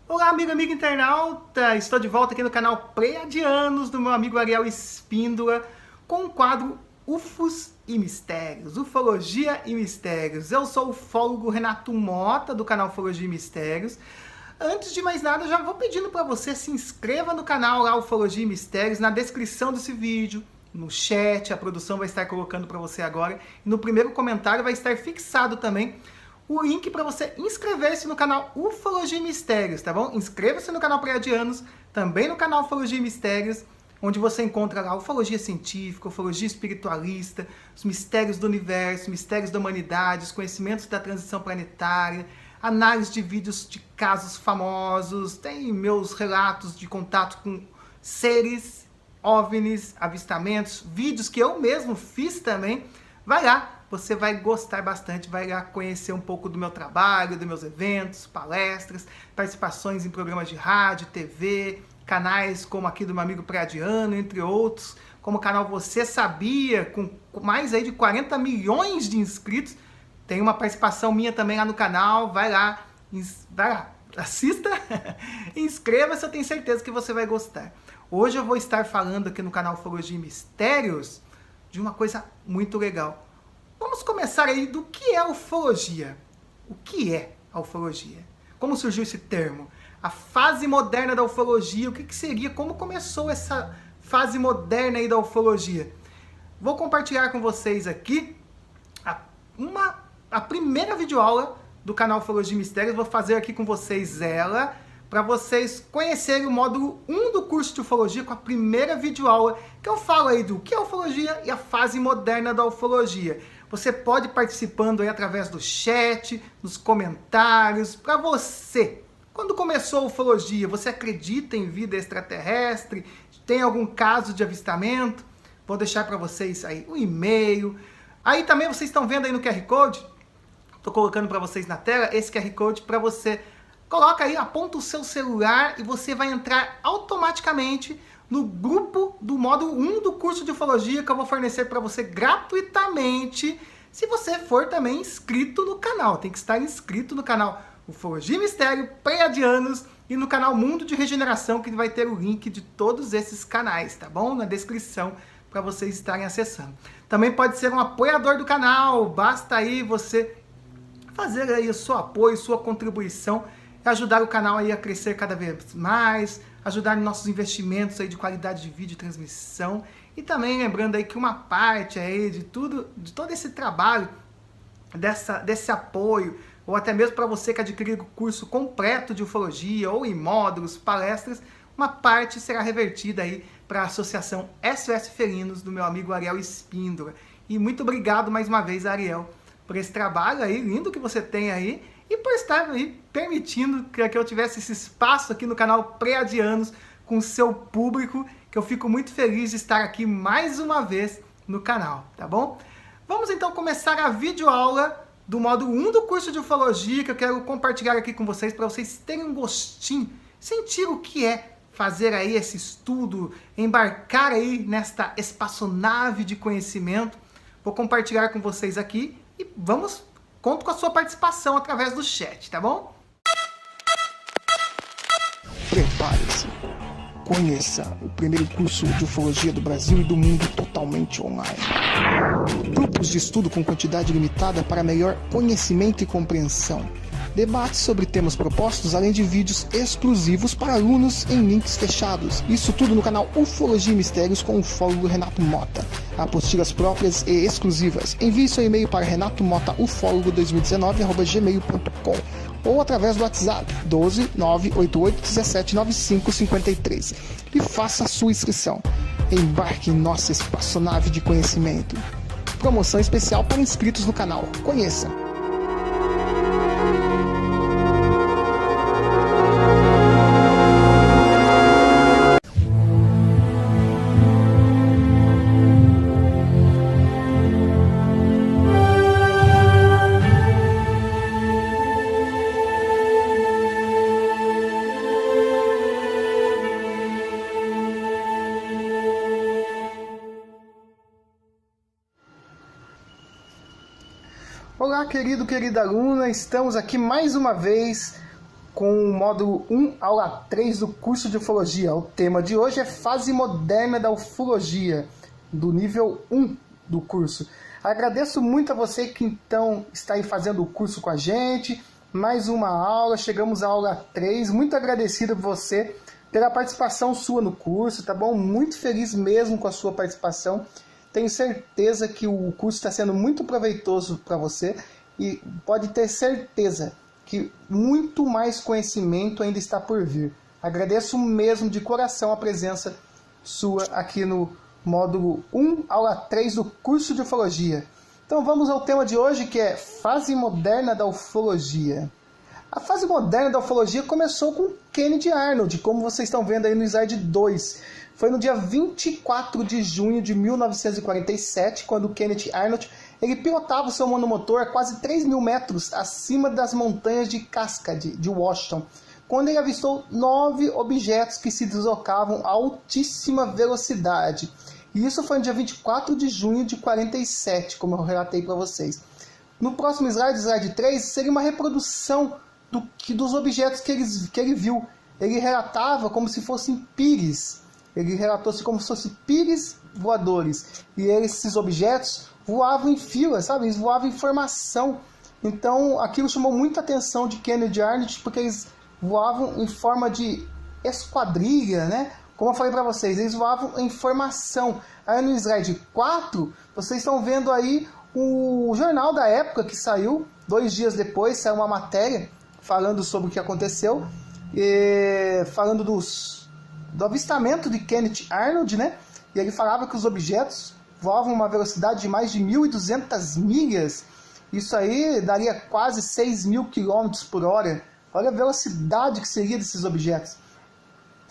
Olá, amigo internauta! Estou de volta aqui no canal Pleiadianos do meu amigo Ariel Espíndola com o quadro UFOs e Mistérios, Ufologia e Mistérios. Eu sou o ufólogo Renato Mota do canal Ufologia e Mistérios. Antes de mais nada, eu já vou pedindo para você se inscreva no canal lá Ufologia e Mistérios, na descrição desse vídeo, no chat, a produção vai estar colocando para você agora. E no primeiro comentário vai estar fixado também o link para você inscrever-se no canal Ufologia e Mistérios, tá bom? Inscreva-se no canal Pleiadianos, também no canal Ufologia e Mistérios, onde você encontra lá ufologia científica, ufologia espiritualista, os mistérios do universo, mistérios da humanidade, os conhecimentos da transição planetária, análise de vídeos de casos famosos, tem meus relatos de contato com seres, OVNIs, avistamentos, vídeos que eu mesmo fiz também. Vai lá, você vai gostar bastante, vai lá conhecer um pouco do meu trabalho, dos meus eventos, palestras, participações em programas de rádio, TV, canais como aqui do meu amigo Pleiadiano, entre outros, como o canal Você Sabia, com mais aí de 40 milhões de inscritos. Tem uma participação minha também lá no canal, vai lá, assista, inscreva-se, eu tenho certeza que você vai gostar. Hoje eu vou estar falando aqui no canal Ufologia e Mistérios de uma coisa muito legal. Vamos começar aí do que é ufologia. O que é a ufologia? Como surgiu esse termo? A fase moderna da ufologia, o que seria? Como começou essa fase moderna aí da ufologia? Vou compartilhar com vocês aqui a primeira videoaula do canal Ufologia e Mistérios. Vou fazer aqui com vocês ela, para vocês conhecerem o módulo 1 do curso de ufologia, com a primeira videoaula, que eu falo aí do que é ufologia e a fase moderna da ufologia. Você pode ir participando aí através do chat, nos comentários, para você. Quando começou a ufologia, você acredita em vida extraterrestre? Tem algum caso de avistamento? Vou deixar para vocês aí o e-mail. Aí também vocês estão vendo aí no QR Code, estou colocando para vocês na tela esse QR Code para você. Coloca aí, aponta o seu celular e você vai entrar automaticamente no grupo do módulo 1 do curso de ufologia, que eu vou fornecer para você gratuitamente, se você for também inscrito no canal. Tem que estar inscrito no canal Ufologia e Mistério, Pleiadianos, e no canal Mundo de Regeneração, que vai ter o link de todos esses canais, tá bom? Na descrição, para vocês estarem acessando. Também pode ser um apoiador do canal, basta aí você fazer aí o seu apoio, sua contribuição, ajudar o canal aí a crescer cada vez mais, ajudar nos nossos investimentos aí de qualidade de vídeo e transmissão. E também lembrando aí que uma parte aí de todo esse trabalho, desse apoio, ou até mesmo para você que adquirir o curso completo de ufologia, ou em módulos, palestras, uma parte será revertida aí para a Associação SOS Felinos do meu amigo Ariel Espíndola. E muito obrigado mais uma vez, Ariel, por esse trabalho aí lindo que você tem aí, e por estar aí permitindo que eu tivesse esse espaço aqui no canal Pleiadianos com o seu público, que eu fico muito feliz de estar aqui mais uma vez no canal, tá bom? Vamos então começar a videoaula do módulo 1 do curso de ufologia, que eu quero compartilhar aqui com vocês, para vocês terem um gostinho, sentir o que é fazer aí esse estudo, embarcar aí nesta espaçonave de conhecimento. Vou compartilhar com vocês aqui e conto com a sua participação através do chat, tá bom? Prepare-se. Conheça o primeiro curso de ufologia do Brasil e do mundo totalmente online. Grupos de estudo com quantidade limitada para melhor conhecimento e compreensão. Debates sobre temas propostos, além de vídeos exclusivos para alunos em links fechados. Isso tudo no canal Ufologia e Mistérios com o ufólogo Renato Mota. Apostilas próprias e exclusivas. Envie seu e-mail para renatomotaufólogo2019@gmail.com ou através do WhatsApp 12 988 17 95 53 e faça a sua inscrição. Embarque em nossa espaçonave de conhecimento. Promoção especial para inscritos no canal. Conheça! Olá, querida aluna, estamos aqui mais uma vez com o módulo 1, aula 3 do curso de ufologia. O tema de hoje é fase moderna da ufologia, do nível 1 do curso. Agradeço muito a você que então está aí fazendo o curso com a gente. Mais uma aula, chegamos à aula 3. Muito agradecido por você pela participação sua no curso, tá bom? Muito feliz mesmo com a sua participação. Tenho certeza que o curso está sendo muito proveitoso para você e pode ter certeza que muito mais conhecimento ainda está por vir. Agradeço mesmo de coração a presença sua aqui no módulo 1, aula 3 do curso de ufologia. Então vamos ao tema de hoje, que é fase moderna da ufologia. A fase moderna da ufologia começou com Kennedy Arnold, como vocês estão vendo aí no slide 2. Foi no dia 24 de junho de 1947, quando Kennedy Arnold ele pilotava o seu monomotor a quase 3 mil metros acima das montanhas de Cascade, de Washington, quando ele avistou 9 objetos que se deslocavam a altíssima velocidade. E isso foi no dia 24 de junho de 47, como eu relatei para vocês. No próximo slide, slide 3, seria uma reprodução dos objetos que ele viu. Ele relatava como se fossem pires. Ele relatou-se como se fossem pires voadores. E esses objetos voavam em fila, sabe? Eles voavam em formação. Então, aquilo chamou muita atenção de Kennedy Arnold, porque eles voavam em forma de esquadrilha, né? Como eu falei para vocês, eles voavam em formação. Aí no slide 4, vocês estão vendo aí o jornal da época que saiu. 2 dias depois, saiu uma matéria falando sobre o que aconteceu. Falando do avistamento de Kennedy Arnold, né? E ele falava que os objetos voavam a uma velocidade de mais de 1.200 milhas. Isso aí daria quase 6.000 km por hora. Olha a velocidade que seria desses objetos.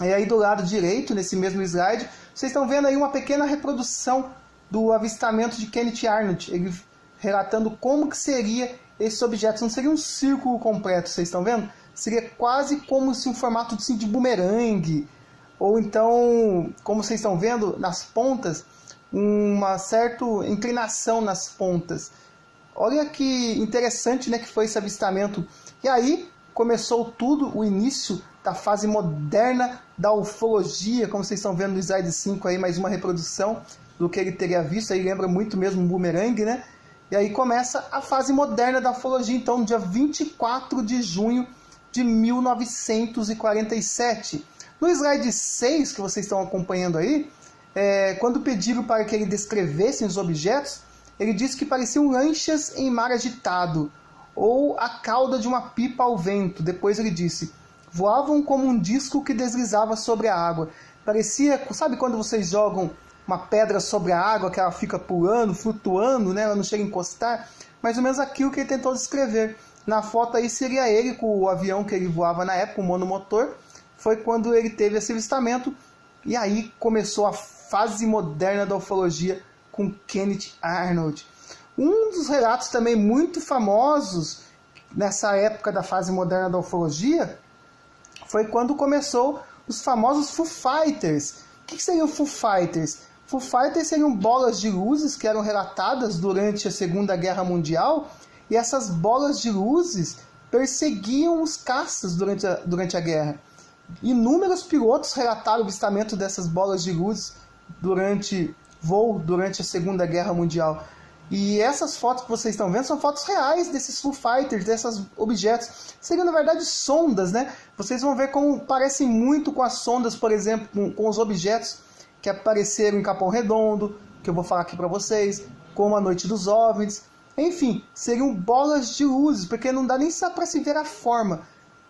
E aí do lado direito, nesse mesmo slide, vocês estão vendo aí uma pequena reprodução do avistamento de Kennedy Arnold. Ele relatando como que seria esses objetos. Não seria um círculo completo, vocês estão vendo? Seria quase como se um formato de bumerangue. Ou então, como vocês estão vendo, nas pontas, uma certa inclinação nas pontas. Olha que interessante, né, que foi esse avistamento. E aí começou tudo, o início da fase moderna da ufologia, como vocês estão vendo no slide 5 aí, mais uma reprodução do que ele teria visto, aí lembra muito mesmo um bumerangue, né? E aí começa a fase moderna da ufologia, então, no dia 24 de junho de 1947. No slide 6, que vocês estão acompanhando aí, quando pediram para que ele descrevesse os objetos, ele disse que pareciam lanchas em mar agitado, ou a cauda de uma pipa ao vento. Depois ele disse, voavam como um disco que deslizava sobre a água. Parecia, sabe quando vocês jogam uma pedra sobre a água, que ela fica pulando, flutuando, né? Ela não chega a encostar? Mais ou menos aquilo que ele tentou descrever. Na foto aí seria ele com o avião que ele voava na época, o monomotor. Foi quando ele teve esse avistamento. E aí começou a fase moderna da ufologia com Kennedy Arnold. Um dos relatos também muito famosos nessa época da fase moderna da ufologia foi quando começou os famosos Foo Fighters. O que seriam Foo Fighters? Foo Fighters seriam bolas de luzes que eram relatadas durante a Segunda Guerra Mundial, e essas bolas de luzes perseguiam os caças durante a guerra. Inúmeros pilotos relataram o avistamento dessas bolas de luz durante a Segunda Guerra Mundial. E essas fotos que vocês estão vendo são fotos reais desses Foo Fighters, desses objetos. Seriam, na verdade, sondas, né? Vocês vão ver como parecem muito com as sondas, por exemplo, com os objetos que apareceram em Capão Redondo, que eu vou falar aqui para vocês, como a Noite dos OVNIs. Enfim, seriam bolas de luzes, porque não dá nem para se ver a forma.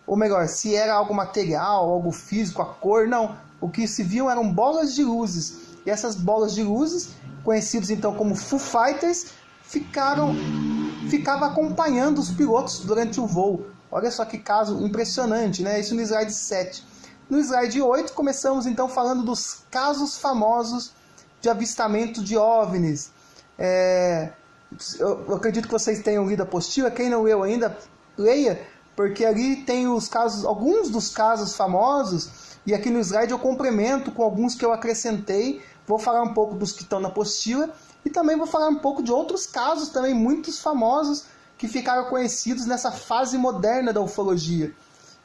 Ou melhor, se era algo material, algo físico, a cor, não. O que se viam eram bolas de luzes. E essas bolas de luzes, conhecidos então como Foo Fighters, ficava acompanhando os pilotos durante o voo. Olha só que caso impressionante, né? Isso no slide 7. No slide 8, começamos então falando dos casos famosos de avistamento de OVNIs. Eu acredito que vocês tenham lido a apostila. Quem não leu ainda, leia, porque ali tem os casos, alguns dos casos famosos, e aqui no slide eu complemento com alguns que eu acrescentei. Vou falar um pouco dos que estão na apostila e também vou falar um pouco de outros casos também muito famosos que ficaram conhecidos nessa fase moderna da ufologia,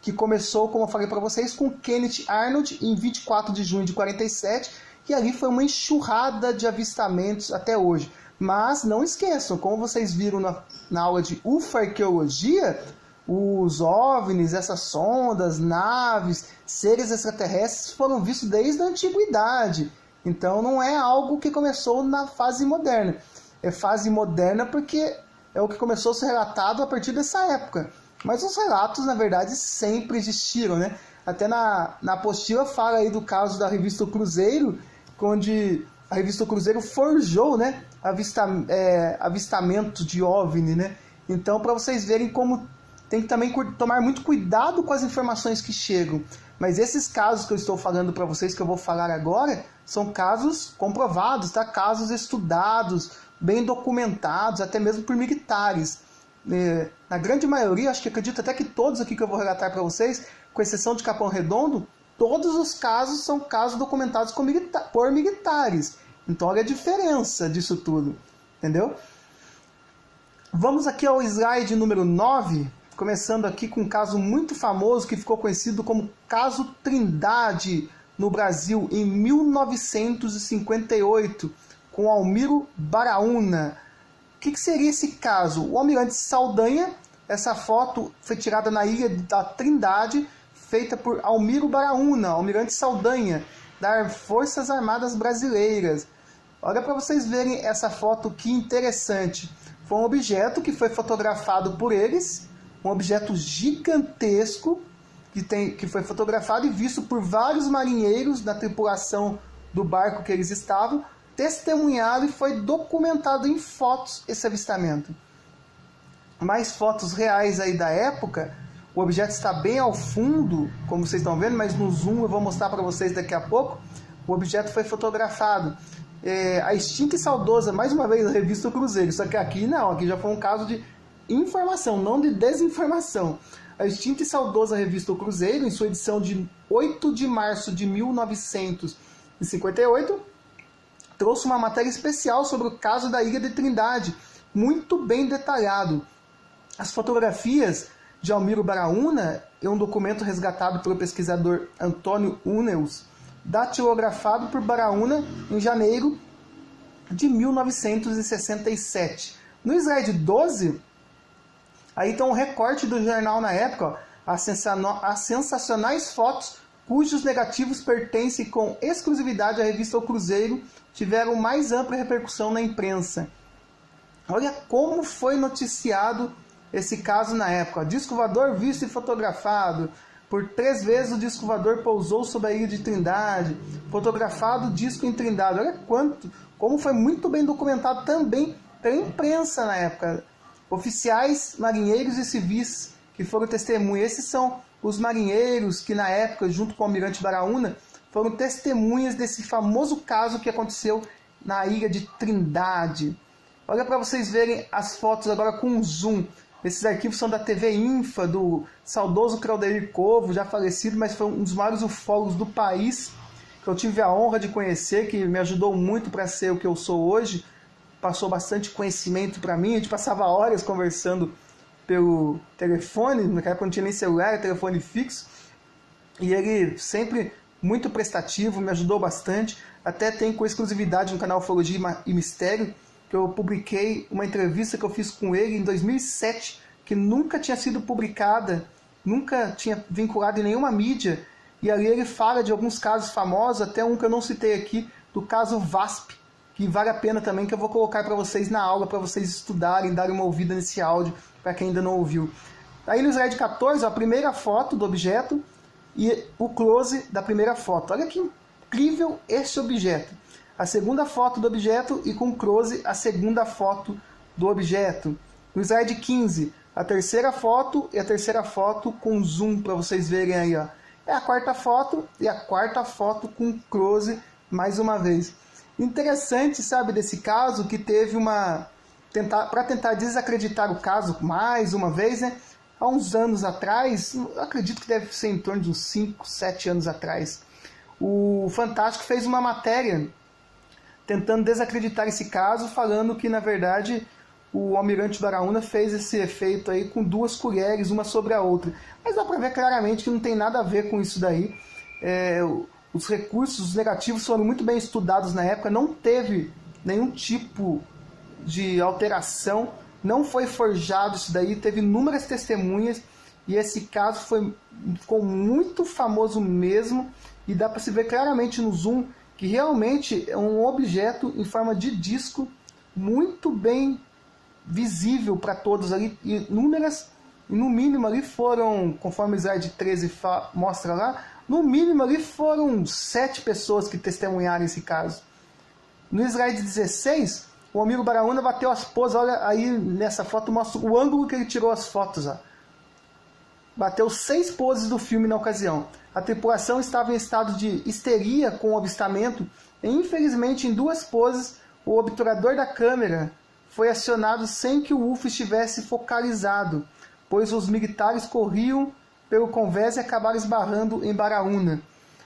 que começou, como eu falei para vocês, com Kenneth Arnold em 24 de junho de 47, e ali foi uma enxurrada de avistamentos até hoje. Mas não esqueçam, como vocês viram na aula de ufarqueologia, os OVNIs, essas sondas, naves, seres extraterrestres foram vistos desde a antiguidade. Então não é algo que começou na fase moderna. É fase moderna porque é o que começou a ser relatado a partir dessa época. Mas os relatos, na verdade, sempre existiram, né? Até na apostila fala aí do caso da revista O Cruzeiro, onde a revista O Cruzeiro forjou, né, avistamento de OVNI, né? Então, para vocês verem como tem que também tomar muito cuidado com as informações que chegam. Mas esses casos que eu estou falando para vocês, que eu vou falar agora, são casos comprovados, tá? Casos estudados, bem documentados, até mesmo por militares. Na grande maioria, acho que acredito até que todos aqui que eu vou relatar para vocês, com exceção de Capão Redondo, todos os casos são casos documentados por militares. Então olha a diferença disso tudo, entendeu? Vamos aqui ao slide número 9, começando aqui com um caso muito famoso que ficou conhecido como Caso Trindade no Brasil em 1958, com Almiro Baraúna. O que seria esse caso? O almirante Saldanha, essa foto foi tirada na Ilha da Trindade, feita por Almiro Baraúna, almirante Saldanha, das Forças Armadas Brasileiras. Olha para vocês verem essa foto, que interessante. Foi um objeto que foi fotografado por eles, um objeto gigantesco que foi fotografado e visto por vários marinheiros da tripulação do barco que eles estavam, testemunhado e foi documentado em fotos esse avistamento. Mais fotos reais aí da época. O objeto está bem ao fundo, como vocês estão vendo, mas no zoom eu vou mostrar para vocês daqui a pouco. O objeto foi fotografado. A extinta e saudosa, mais uma vez, a revista O Cruzeiro. Só que aqui não, aqui já foi um caso de informação, não de desinformação. A extinta e saudosa revista O Cruzeiro, em sua edição de 8 de março de 1958, trouxe uma matéria especial sobre o caso da Ilha de Trindade, muito bem detalhado. As fotografias de Almiro Baraúna é um documento resgatado pelo pesquisador Antônio Unels, datilografado por Baraúna em janeiro de 1967. No slide 12, aí está um recorte do jornal na época, ó, as sensacionais fotos cujos negativos pertencem com exclusividade à revista O Cruzeiro tiveram mais ampla repercussão na imprensa. Olha como foi noticiado esse caso na época. Disco voador visto e fotografado. Por 3 vezes o disco voador pousou sobre a Ilha de Trindade. Fotografado disco em Trindade. Olha como foi muito bem documentado também pela imprensa na época. Oficiais, marinheiros e civis que foram testemunhas. Esses são os marinheiros que na época, junto com o almirante Baraúna, foram testemunhas desse famoso caso que aconteceu na Ilha de Trindade. Olha para vocês verem as fotos agora com zoom. Esses arquivos são da TV Infa, do saudoso Claudeir Covo, já falecido, mas foi um dos maiores ufólogos do país, que eu tive a honra de conhecer, que me ajudou muito para ser o que eu sou hoje, passou bastante conhecimento para mim, a gente passava horas conversando pelo telefone, naquela época não tinha nem celular, era telefone fixo, e ele sempre muito prestativo, me ajudou bastante, até tem com exclusividade no canal Ufologia e Mistério, que eu publiquei uma entrevista que eu fiz com ele em 2007, que nunca tinha sido publicada, nunca tinha vinculado em nenhuma mídia, e ali ele fala de alguns casos famosos, até um que eu não citei aqui, do caso VASP, que vale a pena também, que eu vou colocar para vocês na aula, para vocês estudarem, darem uma ouvida nesse áudio, para quem ainda não ouviu. Aí no slide 14, a primeira foto do objeto e o close da primeira foto. Olha que incrível esse objeto. A segunda foto do objeto e com close a segunda foto do objeto. No slide 15, a terceira foto e a terceira foto com zoom para vocês verem aí, ó. É a quarta foto e a quarta foto com close mais uma vez. Interessante, sabe, desse caso que teve para tentar desacreditar o caso mais uma vez, né? Há uns anos atrás, acredito que deve ser em torno de uns 5, 7 anos atrás, o Fantástico fez uma matéria tentando desacreditar esse caso, falando que, na verdade, o almirante Baraúna fez esse efeito aí com 2 colheres, uma sobre a outra. Mas dá para ver claramente que não tem nada a ver com isso daí. Os recursos negativos foram muito bem estudados na época, não teve nenhum tipo de alteração, não foi forjado isso daí, teve inúmeras testemunhas, e esse caso ficou muito famoso mesmo, e dá para se ver claramente no zoom que realmente é um objeto em forma de disco muito bem visível para todos ali, e números, no mínimo ali foram, conforme o slide 13 mostra lá, no mínimo ali foram 7 pessoas que testemunharam esse caso. No slide 16, o amigo Baraúna bateu as poses, olha aí nessa foto, mostra o ângulo que ele tirou as fotos. Ó. Bateu 6 poses do filme na ocasião. A tripulação estava em estado de histeria com o avistamento e infelizmente em 2 poses o obturador da câmera foi acionado sem que o UFO estivesse focalizado, pois os militares corriam pelo convés e acabaram esbarrando em Baraúna.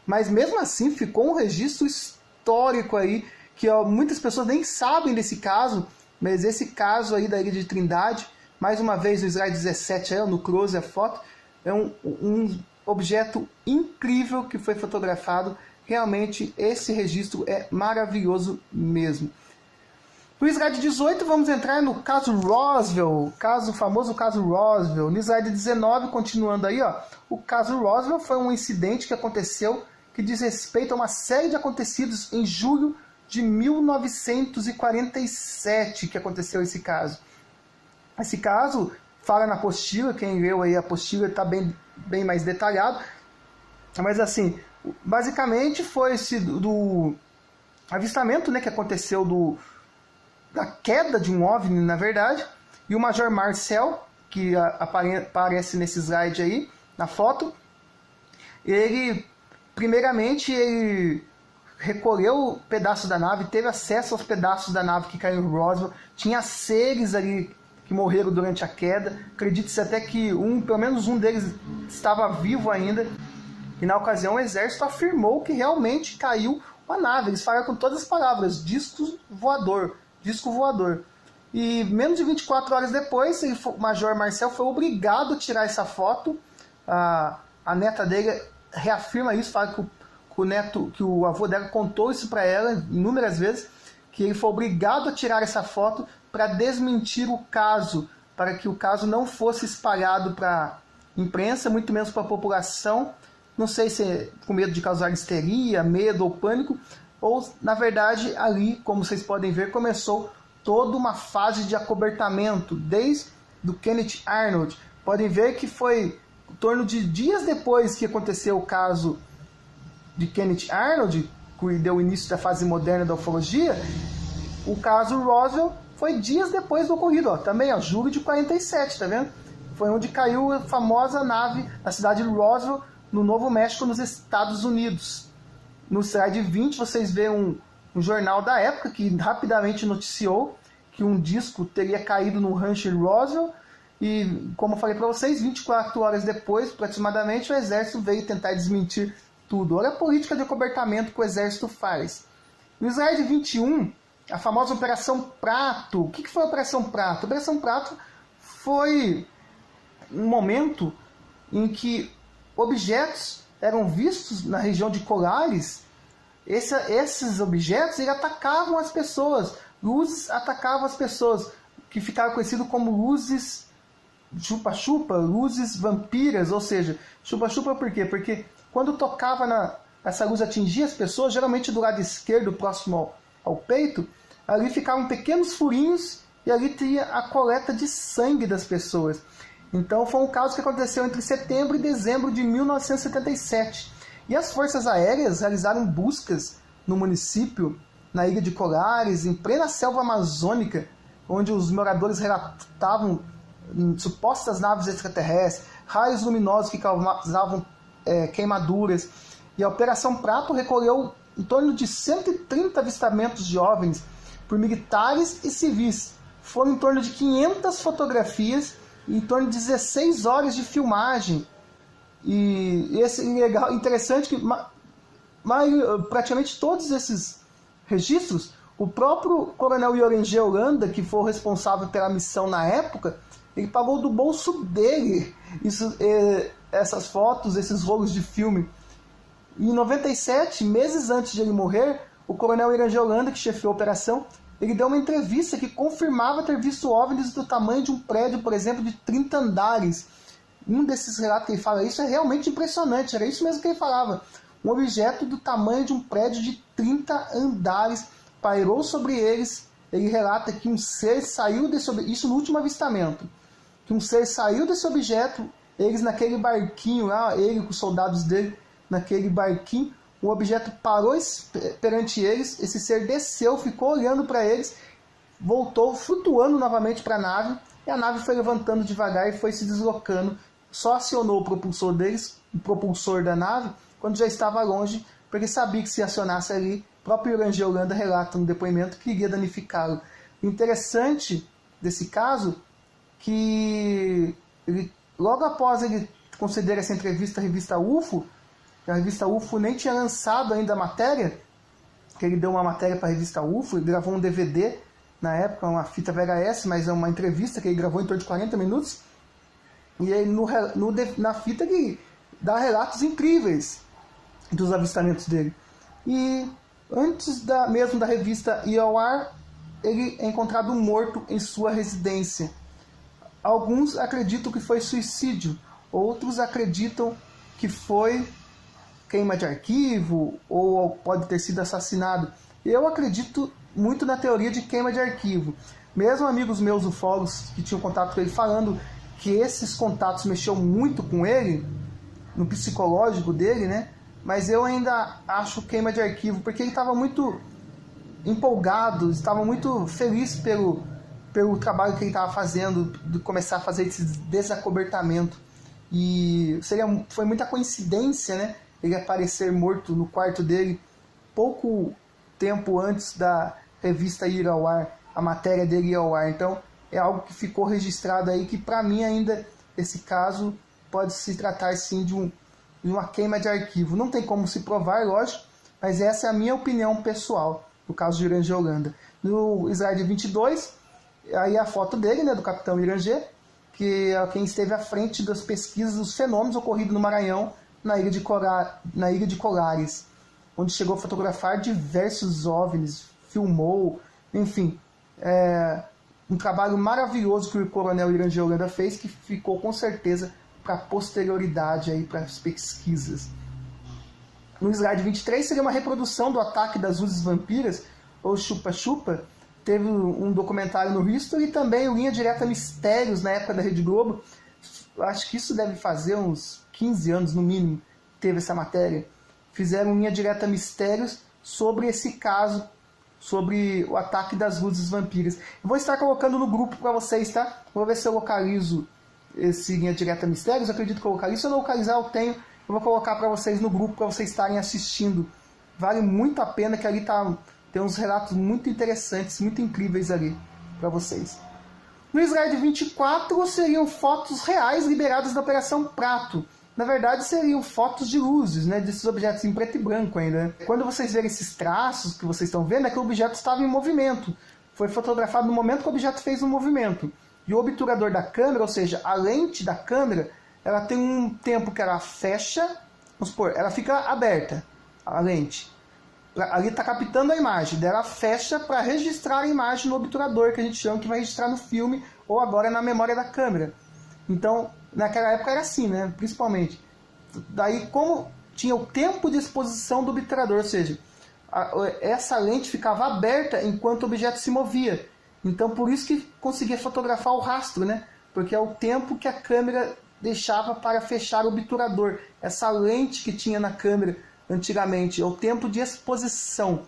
Mas mesmo assim ficou um registro histórico aí, que muitas pessoas nem sabem desse caso, mas esse caso aí da Ilha de Trindade, mais uma vez no slide 17, aí, no close a foto, é um objeto incrível que foi fotografado. Realmente esse registro é maravilhoso mesmo. No slide 18 vamos entrar no caso Roswell, o famoso caso Roswell. No slide 19, continuando aí, ó, o caso Roswell foi um incidente que aconteceu que diz respeito a uma série de acontecidos em julho de 1947 que aconteceu esse caso. Esse caso fala na apostila, quem leu aí a apostila está bem mais detalhado, mas assim, basicamente foi esse do avistamento, né, que aconteceu da queda de um OVNI, na verdade, e o Major Marcel, que aparece nesse slide aí, na foto, ele, primeiramente, ele recolheu pedaços da nave, teve acesso aos pedaços da nave que caiu em Roswell, tinha seres ali que morreram durante a queda, acredite-se até que pelo menos um deles estava vivo ainda, e na ocasião o exército afirmou que realmente caiu uma nave, eles falaram com todas as palavras, disco voador. E menos de 24 horas depois, o Major Marcel foi obrigado a tirar essa foto. A neta dele reafirma isso, fala que o avô dela contou isso para ela inúmeras vezes, que ele foi obrigado a tirar essa foto para desmentir o caso, para que o caso não fosse espalhado para a imprensa, muito menos para a população. Não sei se é com medo de causar histeria, medo ou pânico, ou, na verdade, ali, como vocês podem ver, começou toda uma fase de acobertamento, desde do Kenneth Arnold. Podem ver que foi em torno de dias depois que aconteceu o caso de Kenneth Arnold, que deu início da fase moderna da ufologia. O caso Roswell foi dias depois do ocorrido, ó, também, ó, julho de 47, tá vendo? Foi onde caiu a famosa nave na cidade de Roswell, no Novo México, nos Estados Unidos. No slide 20 vocês veem um jornal da época que rapidamente noticiou que um disco teria caído no rancho em Roswell, e como eu falei para vocês, 24 horas depois, aproximadamente, o exército veio tentar desmentir tudo. Olha a política de acobertamento que o exército faz. No slide 21, a famosa Operação Prato. O que foi a Operação Prato? A Operação Prato foi um momento em que objetos eram vistos na região de Colares. Esses objetos atacavam as pessoas, luzes atacavam as pessoas, que ficaram conhecidos como luzes chupa-chupa, luzes vampiras, ou seja, chupa-chupa por quê? Porque quando tocava essa luz atingia as pessoas, geralmente do lado esquerdo, próximo ao peito, ali ficavam pequenos furinhos e ali tinha a coleta de sangue das pessoas. Então foi um caso que aconteceu entre setembro e dezembro de 1977. E as forças aéreas realizaram buscas no município, na ilha de Colares, em plena selva amazônica, onde os moradores relatavam supostas naves extraterrestres, raios luminosos que causavam queimaduras. E a Operação Prato recolheu em torno de 130 avistamentos de OVNIs por militares e civis. Foram em torno de 500 fotografias e em torno de 16 horas de filmagem. E esse legal, interessante que praticamente todos esses registros, O próprio coronel Jurgen G. Holanda, que foi o responsável pela missão na época, ele pagou do bolso dele essas fotos, esses rolos de filme. E em 97, meses antes de ele morrer, o coronel Jurgen G. Holanda, que chefiou a operação, ele deu uma entrevista que confirmava ter visto OVNIs do tamanho de um prédio, por exemplo, de 30 andares. Um desses relatos que ele fala, isso é realmente impressionante, era isso mesmo que ele falava. Um objeto do tamanho de um prédio de 30 andares pairou sobre eles. Ele relata que um ser saiu desse objeto, isso no último avistamento, que um ser saiu desse objeto, eles naquele barquinho lá, ele com os soldados dele, naquele barquinho, o objeto parou perante eles, esse ser desceu, ficou olhando para eles, voltou flutuando novamente para a nave, e a nave foi levantando devagar e foi se deslocando. Só acionou o propulsor deles, o propulsor da nave, quando já estava longe, porque sabia que se acionasse ali, o próprio Jurgen G. Holanda relata no depoimento que iria danificá-lo. O interessante desse caso, que logo após ele conceder essa entrevista à revista UFO, a revista UFO nem tinha lançado ainda a matéria, que ele deu uma matéria para a revista UFO, ele gravou um DVD, na época, uma fita VHS, mas é uma entrevista que ele gravou em torno de 40 minutos, e aí na fita ele dá relatos incríveis dos avistamentos dele. E antes mesmo da revista ir ao ar, ele é encontrado morto em sua residência. Alguns acreditam que foi suicídio, outros acreditam que foi queima de arquivo ou pode ter sido assassinado. Eu acredito muito na teoria de queima de arquivo. Mesmo amigos meus ufólogos que tinham contato com ele falando que esses contatos mexeram muito com ele, no psicológico dele, né? Mas eu ainda acho queima de arquivo, porque ele estava muito empolgado, estava muito feliz pelo trabalho que ele estava fazendo, de começar a fazer esse desacobertamento. E foi muita coincidência, né? Ele aparecer morto no quarto dele pouco tempo antes da revista ir ao ar, a matéria dele ir ao ar. Então é algo que ficou registrado aí, que para mim ainda esse caso pode se tratar sim de uma queima de arquivo. Não tem como se provar, lógico, mas essa é a minha opinião pessoal, no caso de Jurgen G. Holanda. No slide 22, aí a foto dele, né, do capitão Jurgen G., que é quem esteve à frente das pesquisas dos fenômenos ocorridos no Maranhão, na ilha de Colares, onde chegou a fotografar diversos OVNIs, filmou, enfim, um trabalho maravilhoso que o coronel Jurgen G. Holanda fez, que ficou com certeza para a posterioridade, aí, para as pesquisas. No slide 23 seria uma reprodução do ataque das luzes vampiras, ou chupa-chupa. Teve um documentário no History e também o Linha Direta Mistérios, na época da Rede Globo. Acho que isso deve fazer uns 15 anos, no mínimo, teve essa matéria. Fizeram Linha Direta Mistérios sobre esse caso, sobre o ataque das luzes vampiras. Eu vou estar colocando no grupo para vocês, tá? Vou ver se eu localizo esse Linha Direta Mistérios. Eu acredito que eu localizo. Se eu não localizar, eu tenho. Eu vou colocar para vocês no grupo, para vocês estarem assistindo. Vale muito a pena, que ali tem uns relatos muito interessantes, muito incríveis ali para vocês. No slide 24 seriam fotos reais liberadas da Operação Prato. Na verdade, seriam fotos de luzes, né, desses objetos em preto e branco ainda. Né? Quando vocês verem esses traços que vocês estão vendo, é que o objeto estava em movimento. Foi fotografado no momento que o objeto fez um movimento. E o obturador da câmera, ou seja, a lente da câmera, ela tem um tempo que ela fecha, vamos supor, ela fica aberta, a lente. Ali está captando a imagem, daí ela fecha para registrar a imagem no obturador, que a gente chama, que vai registrar no filme ou agora na memória da câmera. Então, naquela época era assim, né? Principalmente. Daí, como tinha o tempo de exposição do obturador, ou seja, essa lente ficava aberta enquanto o objeto se movia. Então, por isso que conseguia fotografar o rastro, né? Porque é o tempo que a câmera deixava para fechar o obturador. Essa lente que tinha na câmera antigamente, é o tempo de exposição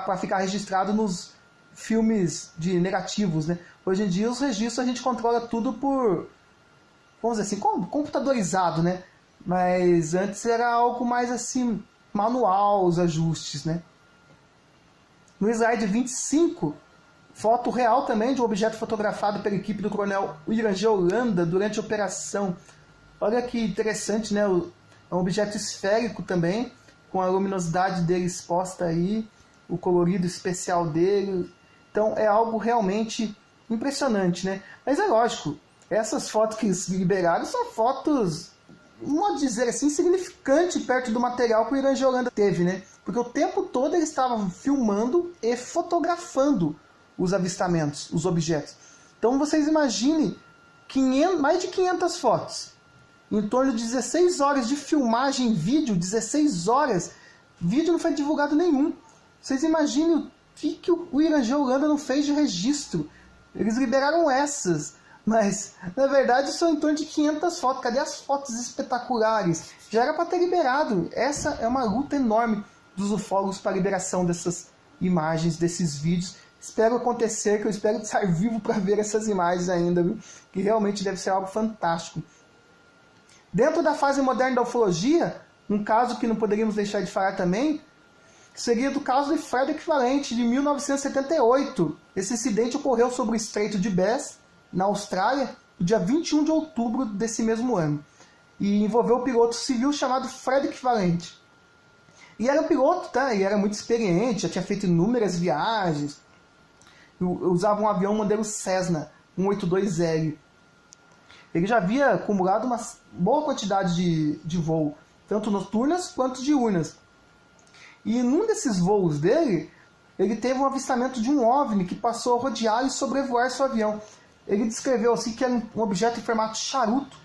para ficar registrado nos filmes de negativos, né? Hoje em dia os registros a gente controla tudo por, vamos dizer assim, computadorizado, né? Mas antes era algo mais assim, manual, os ajustes, né? No slide 25, foto real também de um objeto fotografado pela equipe do coronel Jurgen G. Holanda durante a operação. Olha que interessante, né? É um objeto esférico também, com a luminosidade dele exposta aí. o colorido especial dele. Então é algo realmente impressionante, né? Mas é lógico, essas fotos que eles liberaram são fotos, vamos dizer assim, insignificantes perto do material que o Irã de Holanda teve, né? Porque o tempo todo eles estavam filmando e fotografando os avistamentos, os objetos. Então vocês imaginem mais de 500 fotos, em torno de 16 horas de filmagem em vídeo, 16 horas, vídeo não foi divulgado nenhum. Vocês imaginem o que o Irã de Holanda não fez de registro. Eles liberaram essas, mas na verdade são em torno de 500 fotos. Cadê as fotos espetaculares? Já era para ter liberado. Essa é uma luta enorme dos ufólogos para a liberação dessas imagens, desses vídeos. Espero acontecer, que eu espero estar vivo para ver essas imagens ainda, viu? Que realmente deve ser algo fantástico. Dentro da fase moderna da ufologia, um caso que não poderíamos deixar de falar também, seria do caso de Frederick Valente, de 1978. Esse incidente ocorreu sobre o Estreito de Bess, na Austrália, no dia 21 de outubro desse mesmo ano. E envolveu um piloto civil chamado Frederick Valente. E era um piloto, tá? Ele era muito experiente, já tinha feito inúmeras viagens. Usava um avião modelo Cessna 182L. Ele já havia acumulado uma boa quantidade de voo, tanto noturnas quanto diurnas. E num desses voos dele, ele teve um avistamento de um OVNI que passou a rodear e sobrevoar seu avião. Ele descreveu assim que era um objeto em formato charuto,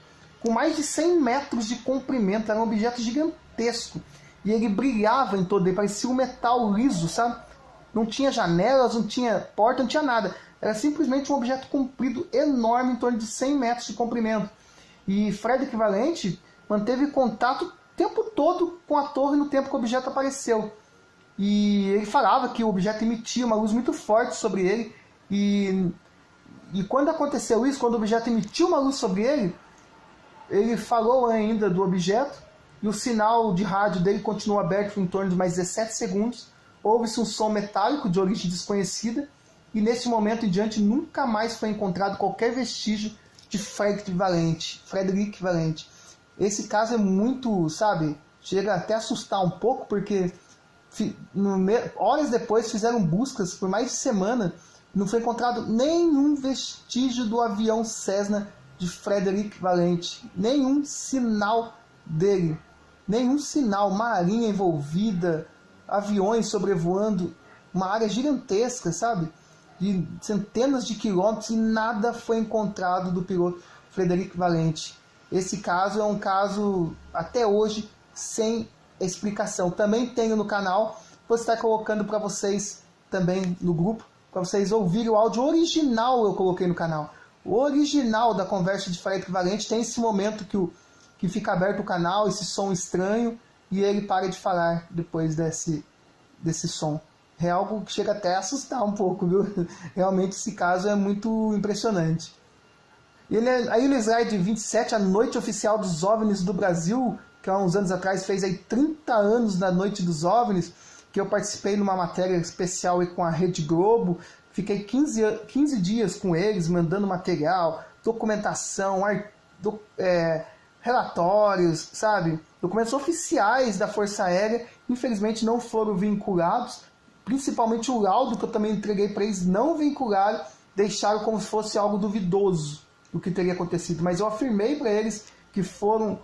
com mais de 100 metros de comprimento. Era um objeto gigantesco. E ele brilhava em todo ele, parecia um metal liso, sabe? Não tinha janelas, não tinha porta, não tinha nada. Era simplesmente um objeto comprido enorme, em torno de 100 metros de comprimento. E Frederick Valente manteve contato o tempo todo com a torre no tempo que o objeto apareceu. E ele falava que o objeto emitia uma luz muito forte sobre ele. E quando aconteceu isso, quando o objeto emitiu uma luz sobre ele falou ainda do objeto. E o sinal de rádio dele continuou aberto por em torno de mais 17 segundos. Houve-se um som metálico de origem desconhecida. E nesse momento em diante nunca mais foi encontrado qualquer vestígio de Frederick Valente. Esse caso é muito, sabe, chega até a assustar um pouco, porque horas depois fizeram buscas por mais de semana, não foi encontrado nenhum vestígio do avião Cessna de Frederick Valente, nenhum sinal dele, nenhum sinal, marinha envolvida, aviões sobrevoando uma área gigantesca, sabe, de centenas de quilômetros, e nada foi encontrado do piloto Frederick Valente. Esse caso é um caso, até hoje, sem explicação. Também tenho no canal, vou estar colocando para vocês também no grupo, para vocês ouvirem o áudio original. Eu coloquei no canal. O original da conversa de Frederick Valente tem esse momento que fica aberto o canal, esse som estranho, e ele para de falar depois desse som. É algo que chega até a assustar um pouco, viu? Realmente esse caso é muito impressionante. A Unisride 27, a Noite Oficial dos OVNIs do Brasil, que há uns anos atrás fez aí 30 anos da Noite dos OVNIs, que eu participei numa matéria especial aí com a Rede Globo. Fiquei 15 dias com eles, mandando material, documentação, relatórios, sabe? Documentos oficiais da Força Aérea, infelizmente não foram vinculados, principalmente o laudo que eu também entreguei para eles não vincularam, deixaram como se fosse algo duvidoso o que teria acontecido. Mas eu afirmei para eles que foram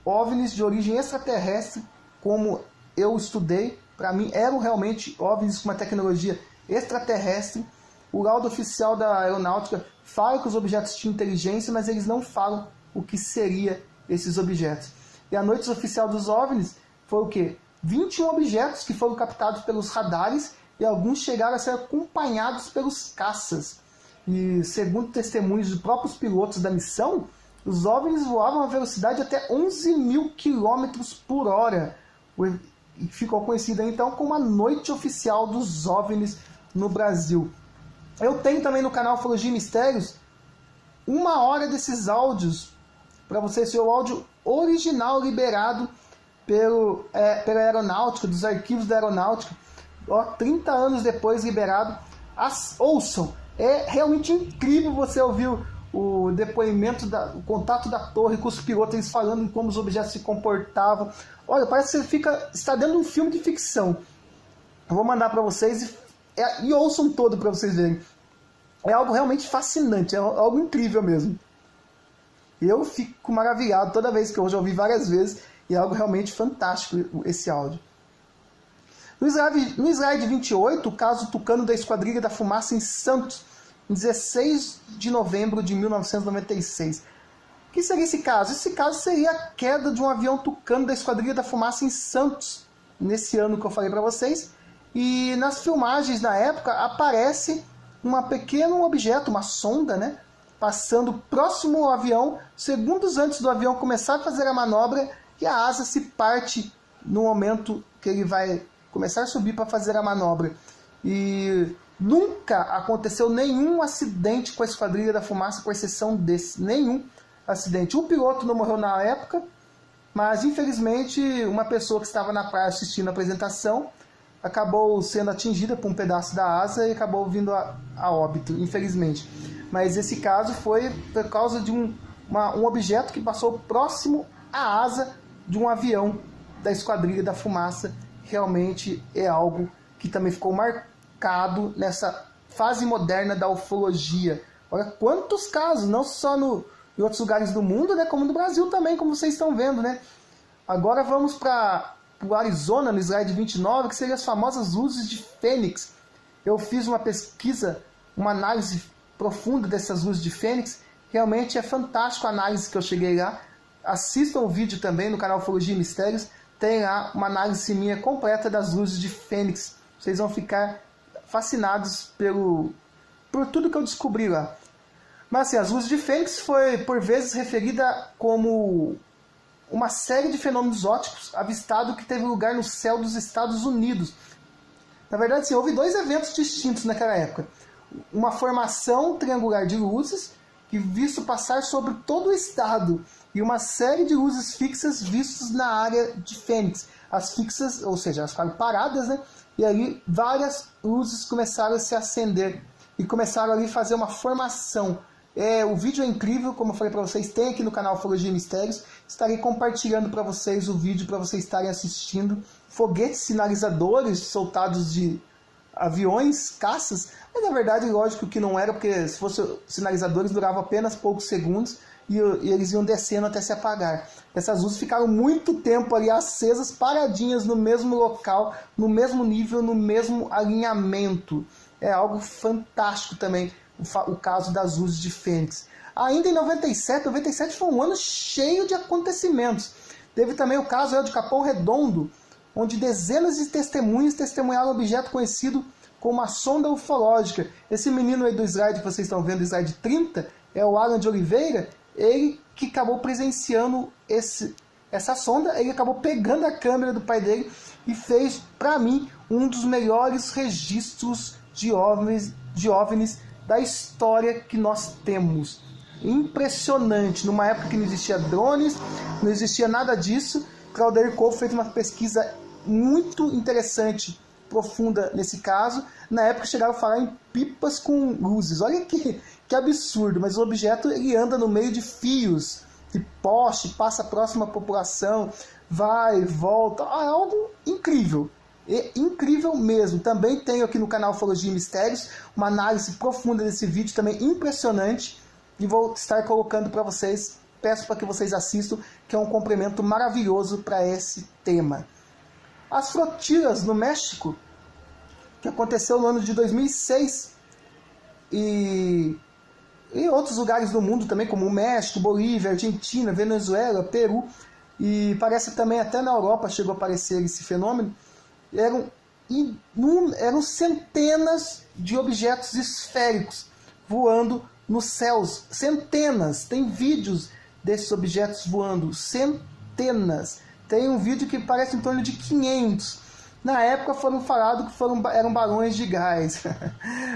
OVNIs de origem extraterrestre, como eu estudei. Para mim eram realmente OVNIs com uma tecnologia extraterrestre. O laudo oficial da aeronáutica fala que os objetos tinham inteligência, mas eles não falam o que seria esses objetos. E a noite oficial dos OVNIs foi o quê? 21 objetos que foram captados pelos radares, e alguns chegaram a ser acompanhados pelos caças. E segundo testemunhos dos próprios pilotos da missão, os OVNIs voavam a velocidade até 11 mil km por hora. E ficou conhecida então como a Noite Oficial dos OVNIs no Brasil. Eu tenho também no canal Ufologia e Mistérios 1 hora desses áudios, para vocês ver o áudio original liberado pela aeronáutica, dos arquivos da aeronáutica, 30 anos depois liberado. Ouçam, é realmente incrível você ouvir o depoimento, o contato da torre com os pilotos, eles falando em como os objetos se comportavam. Olha, parece que você está dentro de um filme de ficção. Eu vou mandar para vocês e ouçam todo para vocês verem. É algo realmente fascinante, é algo incrível mesmo. Eu fico maravilhado toda vez que eu já ouvi várias vezes, e é algo realmente fantástico esse áudio. No slide 28, o caso Tucano da Esquadrilha da Fumaça em Santos, em 16 de novembro de 1996. O que seria esse caso? Esse caso seria a queda de um avião Tucano da Esquadrilha da Fumaça em Santos, nesse ano que eu falei para vocês. E nas filmagens na época aparece um pequeno objeto, uma sonda, né, passando próximo ao avião, segundos antes do avião começar a fazer a manobra, e a asa se parte no momento que ele vai começar a subir para fazer a manobra. E nunca aconteceu nenhum acidente com a Esquadrilha da Fumaça, com exceção desse. Nenhum acidente. O piloto não morreu na época, mas infelizmente uma pessoa que estava na praia assistindo a apresentação acabou sendo atingida por um pedaço da asa e acabou vindo a óbito, infelizmente. Mas esse caso foi por causa de um objeto que passou próximo à asa de um avião da Esquadrilha da Fumaça. Realmente é algo que também ficou marcado nessa fase moderna da ufologia. Olha quantos casos, não só em outros lugares do mundo, né, como no Brasil também, como vocês estão vendo, né? Agora vamos para o Arizona, no slide 29, que seriam as famosas luzes de Fênix. Eu fiz uma pesquisa, uma análise profunda dessas luzes de Fênix. Realmente é fantástico a análise que eu cheguei lá. Assistam o vídeo também no canal Ufologia e Mistérios. Tem lá uma análise minha completa das luzes de Fênix. Vocês vão ficar fascinados por tudo que eu descobri lá. Mas assim, as luzes de Fênix foi por vezes referida como uma série de fenômenos ópticos avistados que teve lugar no céu dos Estados Unidos. Na verdade, sim, houve dois eventos distintos naquela época. Uma formação triangular de luzes, que visto passar sobre todo o estado, e uma série de luzes fixas vistas na área de Fênix. As fixas, ou seja, elas ficaram paradas, né? E ali várias luzes começaram a se acender e começaram ali a fazer uma formação. O vídeo é incrível, como eu falei para vocês, tem aqui no canal Ufologia e Mistérios. Estarei compartilhando para vocês o vídeo para vocês estarem assistindo. Foguetes sinalizadores soltados de aviões, caças, mas na verdade, lógico que não era, porque se fossem sinalizadores durava apenas poucos segundos e eles iam descendo até se apagar. Essas luzes ficaram muito tempo ali acesas, paradinhas no mesmo local, no mesmo nível, no mesmo alinhamento. É algo fantástico também o caso das luzes de Fênix. Ainda em 97 foi um ano cheio de acontecimentos. Teve também o caso de Capão Redondo, onde dezenas de testemunhas testemunharam um objeto conhecido como uma sonda ufológica. Esse menino aí do slide que vocês estão vendo, slide 30, é o Alan de Oliveira. Ele que acabou presenciando essa sonda, ele acabou pegando a câmera do pai dele e fez, para mim, um dos melhores registros de OVNIs da história que nós temos. Impressionante, numa época que não existia drones, não existia nada disso. Claudio Couve fez uma pesquisa muito interessante, profunda nesse caso. Na época chegava a falar em pipas com luzes. Olha que absurdo, mas o objeto ele anda no meio de fios, de poste, passa próximo à população, vai, volta. É algo incrível. É incrível mesmo. Também tenho aqui no canal Ufologia e Mistérios uma análise profunda desse vídeo, também impressionante, e vou estar colocando para vocês. Peço para que vocês assistam, que é um complemento maravilhoso para esse tema. As flotilhas no México, que aconteceu no ano de 2006, e outros lugares do mundo também, como o México, Bolívia, Argentina, Venezuela, Peru, e parece também até na Europa chegou a aparecer esse fenômeno. Eram centenas de objetos esféricos voando nos céus. Centenas. Tem vídeos desses objetos voando. Centenas. Tem um vídeo que parece em torno de 500. Na época foram falados que eram balões de gás.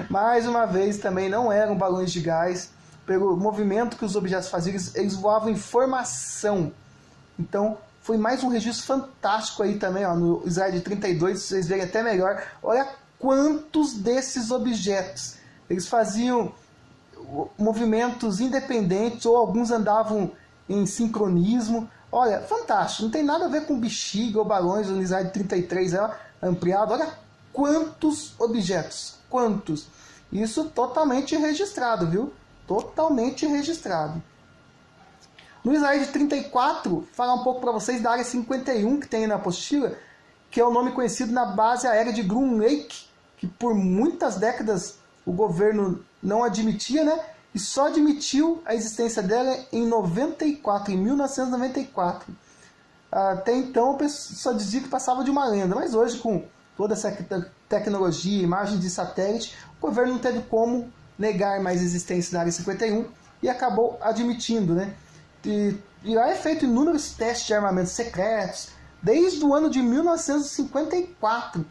Mais uma vez também não eram balões de gás. Pelo movimento que os objetos faziam, eles voavam em formação. Então foi mais um registro fantástico aí também, ó, no slide 32, vocês verem até melhor. Olha quantos desses objetos. Eles faziam movimentos independentes, ou alguns andavam em sincronismo. Olha, fantástico. Não tem nada a ver com bexiga ou balões, no slide 33 é ampliado. Olha quantos objetos? Quantos? Isso totalmente registrado, viu? Totalmente registrado. No slide 34, falar um pouco para vocês da área 51 que tem na apostila, que é o nome conhecido na base aérea de Groom Lake, que por muitas décadas o governo não admitia, né? E só admitiu a existência dela em 1994. Até então o pessoal só dizia que passava de uma lenda, mas hoje com toda essa tecnologia, imagens de satélite, o governo não teve como negar mais a existência da área 51 e acabou admitindo, né? E lá é feito inúmeros testes de armamentos secretos, desde o ano de 1954.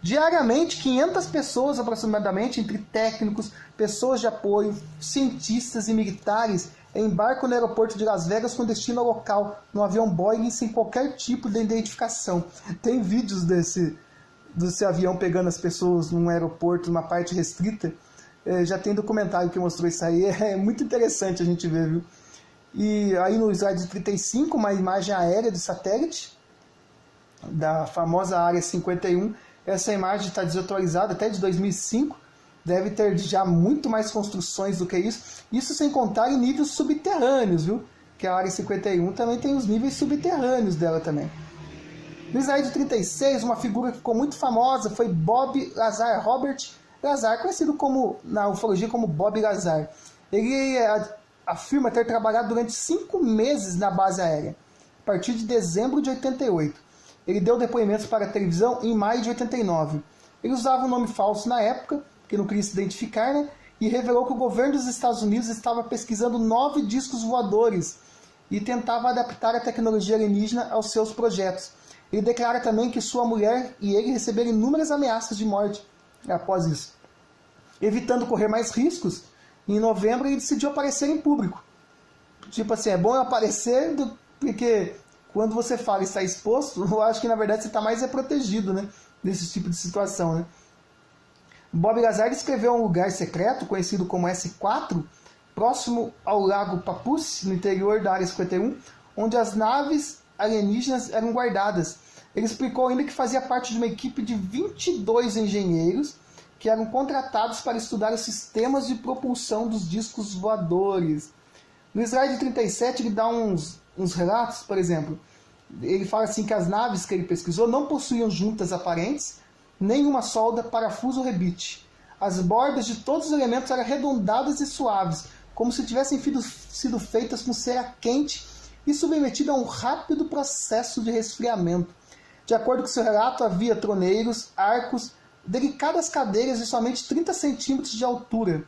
Diariamente, 500 pessoas aproximadamente, entre técnicos, pessoas de apoio, cientistas e militares, embarcam no aeroporto de Las Vegas com destino ao local, no avião Boeing, sem qualquer tipo de identificação. Tem vídeos desse avião pegando as pessoas num aeroporto, numa parte restrita. Já tem documentário que mostrou isso aí. É muito interessante a gente ver, viu? E aí no slide 35, uma imagem aérea de satélite da famosa Área 51. Essa imagem está desatualizada até de 2005. Deve ter já muito mais construções do que isso. Isso sem contar em níveis subterrâneos, viu? Que a Área 51 também tem os níveis subterrâneos dela também. No slide 36, uma figura que ficou muito famosa foi Bob Lazar, Robert Lazar, conhecido na ufologia como Bob Lazar. Ele afirma ter trabalhado durante 5 meses na base aérea, a partir de dezembro de 88. Ele deu depoimentos para a televisão em maio de 89. Ele usava um nome falso na época, porque não queria se identificar, né? E revelou que o governo dos Estados Unidos estava pesquisando 9 discos voadores e tentava adaptar a tecnologia alienígena aos seus projetos. Ele declara também que sua mulher e ele receberam inúmeras ameaças de morte após isso. Evitando correr mais riscos, em novembro ele decidiu aparecer em público. Tipo assim, é bom eu aparecer porque quando você fala e está exposto, eu acho que na verdade você está mais protegido, né? Desse tipo de situação, né? Bob Lazar descreveu um lugar secreto, conhecido como S4, próximo ao lago Papoose, no interior da Área 51, onde as naves alienígenas eram guardadas. Ele explicou ainda que fazia parte de uma equipe de 22 engenheiros que eram contratados para estudar os sistemas de propulsão dos discos voadores. No slide 37 ele dá uns relatos, por exemplo. Ele fala assim que as naves que ele pesquisou não possuíam juntas aparentes, nenhuma solda, parafuso ou rebite. As bordas de todos os elementos eram arredondadas e suaves, como se tivessem sido feitas com cera quente e submetida a um rápido processo de resfriamento. De acordo com seu relato, havia troneiros, arcos, delicadas cadeiras de somente 30 centímetros de altura.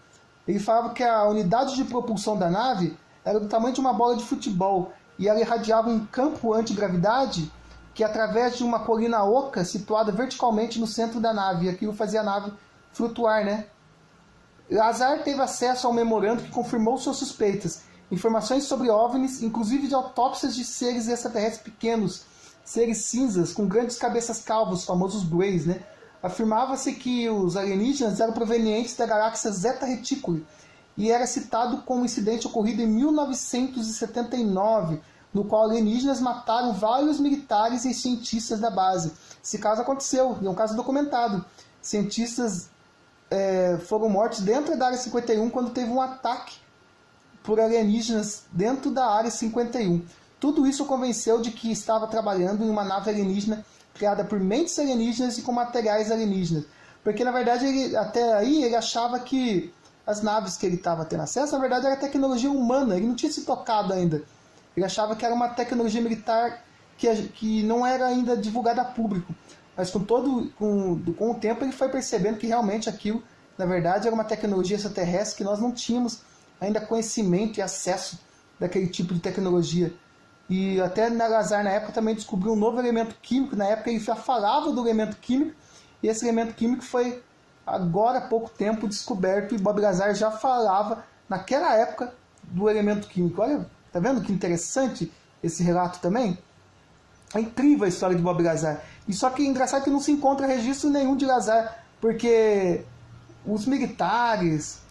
Ele falava que a unidade de propulsão da nave era do tamanho de uma bola de futebol e ela irradiava um campo antigravidade que, através de uma colina oca situada verticalmente no centro da nave, e aquilo fazia a nave flutuar, né? Lazar teve acesso ao memorando que confirmou suas suspeitas, informações sobre OVNIs, inclusive de autópsias de seres extraterrestres pequenos, seres cinzas com grandes cabeças calvas, os famosos Greys, né? Afirmava-se que os alienígenas eram provenientes da galáxia Zeta Reticuli, e era citado como um incidente ocorrido em 1979, no qual alienígenas mataram vários militares e cientistas da base. Esse caso aconteceu, e é um caso documentado. Cientistas foram mortos dentro da Área 51 quando teve um ataque por alienígenas dentro da Área 51. Tudo isso o convenceu de que estava trabalhando em uma nave alienígena criada por mentes alienígenas e com materiais alienígenas. Porque, na verdade, até aí ele achava que as naves que ele estava tendo acesso, na verdade, era tecnologia humana. Ele não tinha se tocado ainda. Ele achava que era uma tecnologia militar que não era ainda divulgada a público. Mas com o tempo ele foi percebendo que realmente aquilo, na verdade, era uma tecnologia extraterrestre que nós não tínhamos ainda conhecimento e acesso daquele tipo de tecnologia. E até Lazar, na época, também descobriu um novo elemento químico. Na época ele já falava do elemento químico, e esse elemento químico foi agora há pouco tempo descoberto, e Bob Lazar já falava naquela época do elemento químico. Olha, tá vendo que interessante esse relato também? É incrível a história de Bob Lazar. E só que é engraçado que não se encontra registro nenhum de Lazar, porque os militares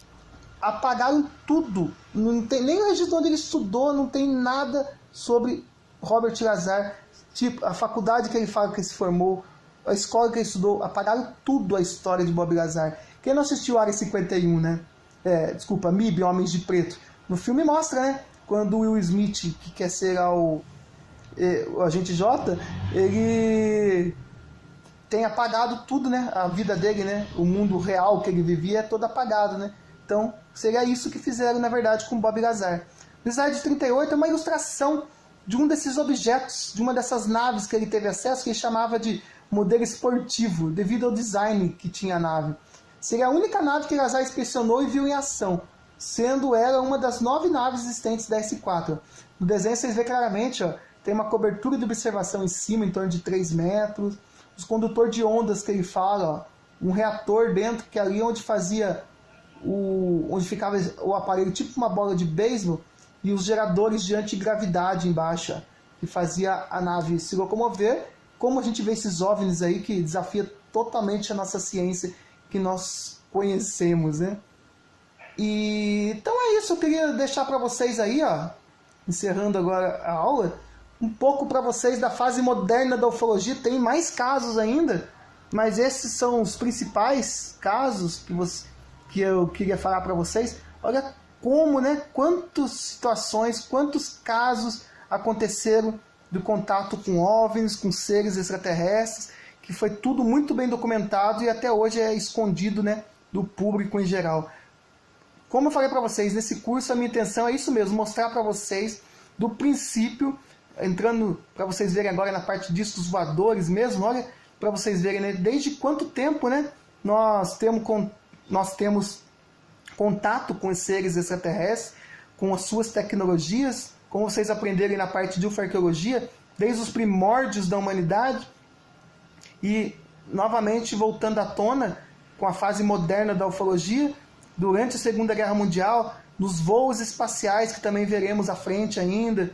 apagaram tudo. Não tem nem o registro onde ele estudou, não tem nada sobre Robert Lazar, tipo a faculdade que ele fala que se formou, a escola que ele estudou, apagaram tudo a história de Bob Lazar. Quem não assistiu Área 51, né? MIB, Homens de Preto. No filme mostra, né? Quando o Will Smith, que quer ser o agente J, ele tem apagado tudo, né? A vida dele, né? O mundo real que ele vivia é todo apagado, né? Então, seria isso que fizeram, na verdade, com Bob Lazar. O slide 38 é uma ilustração de um desses objetos, de uma dessas naves que ele teve acesso, que ele chamava de modelo esportivo, devido ao design que tinha a nave. Seria a única nave que Lazar inspecionou e viu em ação, sendo ela uma das 9 naves existentes da S4. No desenho vocês veem claramente, ó, tem uma cobertura de observação em cima, em torno de 3 metros, os condutores de ondas que ele fala, ó, um reator dentro, que é ali onde onde ficava o aparelho, tipo uma bola de beisebol, e os geradores de antigravidade embaixo, ó, que fazia a nave se locomover, como a gente vê esses OVNIs aí, que desafia totalmente a nossa ciência que nós conhecemos, né? Então é isso, eu queria deixar para vocês aí, ó, encerrando agora a aula, um pouco para vocês da fase moderna da ufologia. Tem mais casos ainda, mas esses são os principais casos que eu queria falar para vocês. Olha como, né, quantas situações, quantos casos aconteceram do contato com OVNIs, com seres extraterrestres, que foi tudo muito bem documentado e até hoje é escondido, né, do público em geral. Como eu falei para vocês, nesse curso a minha intenção é isso mesmo, mostrar para vocês do princípio, entrando para vocês verem agora na parte discos voadores mesmo, olha, para vocês verem, né, desde quanto tempo, né, nós temos contato com os seres extraterrestres, com as suas tecnologias, como vocês aprenderem na parte de ufarqueologia, desde os primórdios da humanidade, e novamente voltando à tona com a fase moderna da ufologia, durante a Segunda Guerra Mundial, nos voos espaciais que também veremos à frente ainda,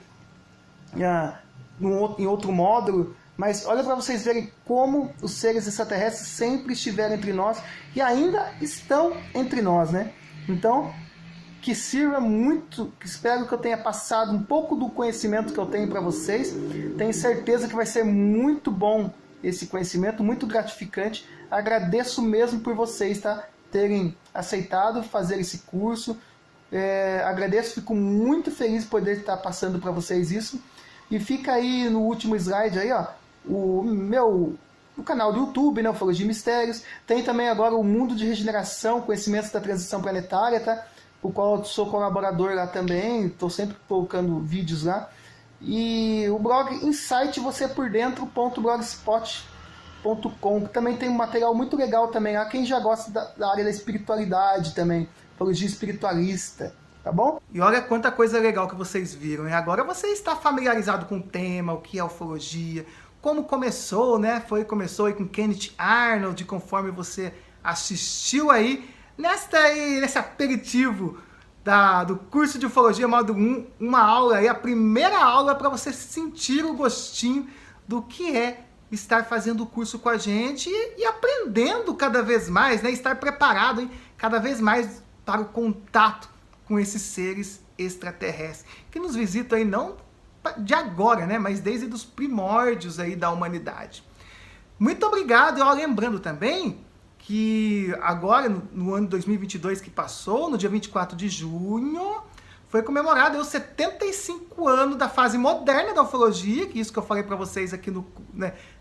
em outro módulo, mas olha para vocês verem como os seres extraterrestres sempre estiveram entre nós e ainda estão entre nós, né? Então, que sirva muito, espero que eu tenha passado um pouco do conhecimento que eu tenho para vocês. Tenho certeza que vai ser muito bom esse conhecimento, muito gratificante. Agradeço mesmo por vocês, tá, terem aceitado fazer esse curso. Agradeço, fico muito feliz de poder estar passando para vocês isso. E fica aí no último slide aí, ó, o canal do YouTube, né, Ufologia e Mistérios. Tem também agora o Mundo de Regeneração, Conhecimentos da Transição Planetária, tá? O qual eu sou colaborador lá também, estou sempre colocando vídeos lá. E o blog insightvocepordentro.blogspot.com, que também tem um material muito legal também lá, quem já gosta da área da espiritualidade também, ufologia espiritualista, tá bom? E olha quanta coisa legal que vocês viram, e agora você está familiarizado com o tema, o que é ufologia, como começou, né? Começou aí com Kenneth Arnold, conforme você assistiu aí, nesse aperitivo do curso de ufologia módulo 1, uma aula aí, a primeira aula para você sentir o gostinho do que é estar fazendo o curso com a gente e aprendendo cada vez mais, né? Estar preparado, hein, cada vez mais para o contato com esses seres extraterrestres que nos visitam aí não de agora, né? Mas desde os primórdios aí da humanidade. Muito obrigado, e ó, lembrando também que agora, no ano 2022 que passou, no dia 24 de junho, foi comemorado os 75 anos da fase moderna da ufologia, que isso que eu falei para vocês aqui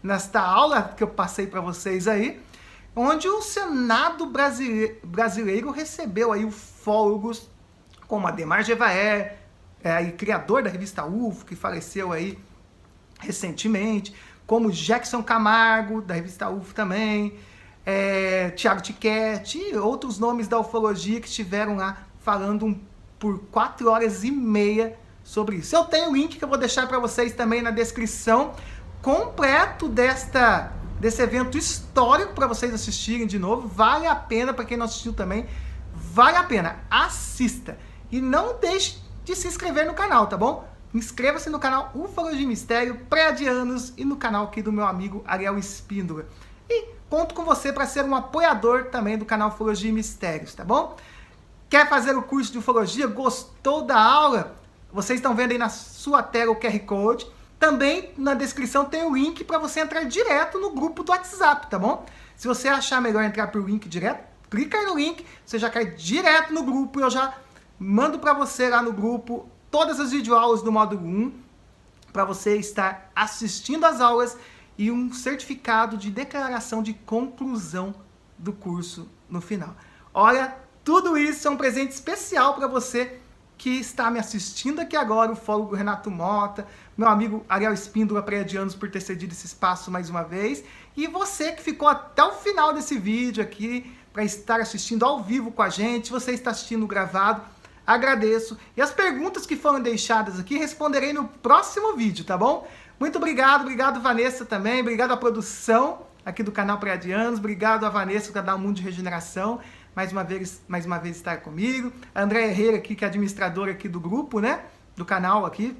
nesta aula que eu passei para vocês aí, onde o Senado brasileiro recebeu aí ufólogos como Ademar Gevaer, criador da revista UFO, que faleceu aí recentemente, como Jackson Camargo, da revista UFO também, Tiago Tiquete e outros nomes da ufologia que estiveram lá falando por 4 horas e meia sobre isso. Eu tenho o link que eu vou deixar para vocês também na descrição, completo desse evento histórico para vocês assistirem de novo. Vale a pena, para quem não assistiu também, vale a pena, assista. E não deixe de se inscrever no canal, tá bom? Inscreva-se no canal Ufologia e Mistério, Pré-Adianos, e no canal aqui do meu amigo Ariel Espíndola. E conto com você para ser um apoiador também do canal Ufologia e Mistérios, tá bom? Quer fazer o curso de ufologia? Gostou da aula? Vocês estão vendo aí na sua tela o QR Code. Também na descrição tem o link para você entrar direto no grupo do WhatsApp, tá bom? Se você achar melhor entrar por link direto, clica aí no link, você já cai direto no grupo e eu já mando para você lá no grupo todas as videoaulas do módulo 1 para você estar assistindo às aulas e um certificado de declaração de conclusão do curso no final. Olha, tudo isso é um presente especial para você que está me assistindo aqui agora, o fólogo Renato Mota, meu amigo Ariel Espíndola, Pleiadianos, por ter cedido esse espaço mais uma vez, e você que ficou até o final desse vídeo aqui, para estar assistindo ao vivo com a gente, você está assistindo gravado, agradeço. E as perguntas que foram deixadas aqui, responderei no próximo vídeo, tá bom? Muito obrigado, obrigado Vanessa também, obrigado à produção aqui do canal Pleiadianos, obrigado a Vanessa do canal Mundo de Regeneração, mais uma vez estar comigo, a André Herrera aqui, que é administradora aqui do grupo, né, do canal aqui,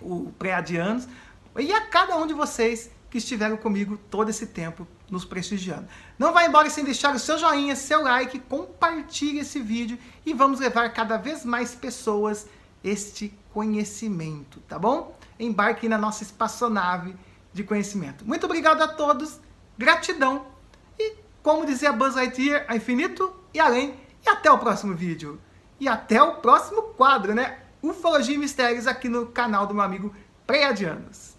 o Pleiadianos, e a cada um de vocês que estiveram comigo todo esse tempo nos prestigiando. Não vá embora sem deixar o seu joinha, seu like, compartilhe esse vídeo e vamos levar cada vez mais pessoas este conhecimento, tá bom? Embarque na nossa espaçonave de conhecimento. Muito obrigado a todos, gratidão e, como dizia Buzz Lightyear, a infinito e além, e até o próximo vídeo. E até o próximo quadro, né? Ufologia e Mistérios aqui no canal do meu amigo Pleiadianos.